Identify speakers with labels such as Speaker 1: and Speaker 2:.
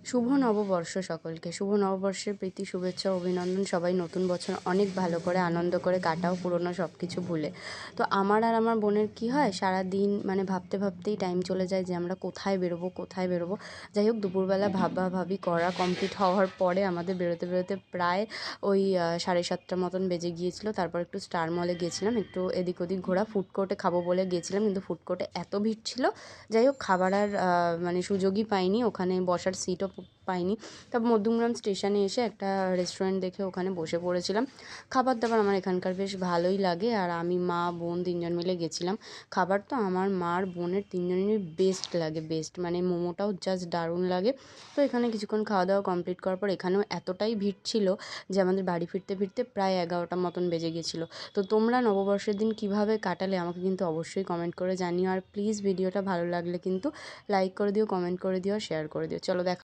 Speaker 1: শুভ নববর্ষ সকলকে। শুভ নববর্ষের প্রীতি, শুভেচ্ছা, অভিনন্দন। সবাই নতুন বছর অনেক ভালো করে আনন্দ করে কাটাও, পুরনো সব কিছু ভুলে। তো আমার আর আমার বোনের কী হয়, সারাদিন মানে ভাবতে ভাবতেই টাইম চলে যায় যে আমরা কোথায় বেরোবো, কোথায় বেরোবো। যাই হোক, দুপুরবেলা ভাবাভাবি করা কমপ্লিট হওয়ার পরে আমাদের বেরোতে বেরোতে প্রায় ওই 7:30 মতন বেজে গিয়েছিলো। তারপর একটু স্টার মলে গিয়েছিলাম, একটু এদিক ওদিক ঘোরা। ফুড কোর্টে খাবো বলে গিয়েছিলাম, কিন্তু ফুড কোর্টে এত ভিড় ছিল, যাই হোক খাবার আর মানে সুযোগই পাইনি, ওখানে বসার সিটও পাইনি। তারপর মধ্যমগ্রাম স্টেশনে এসে একটা রেস্টুরেন্ট দেখে ওখানে বসে পড়েছিলাম। খাবার দাবার আমার এখানকার বেশ ভালোই লাগে, আর আমি, মা, বোন 3জন মিলে গেছিলাম। খাবার তো আমার মার বোনের 3জনেরই বেস্ট লাগে, বেস্ট মানে মোমোটাও জাস্ট দারুণ লাগে। তো এখানে কিছুক্ষণ খাওয়া দাওয়া কমপ্লিট করার পর এখানেও এতটাই ভিড় ছিল যে আমাদের বাড়ি ফিরতে ফিরতে প্রায় 11টা মতন বেজে গেছিলো। তো তোমরা নববর্ষের দিন কিভাবে কাটালে আমাকে কিন্তু অবশ্যই কমেন্ট করে জানিও, আর প্লিজ ভিডিওটা ভালো লাগলে কিন্তু লাইক করে দিও, কমেন্ট করে দিও, শেয়ার করে দিও। চলো দেখা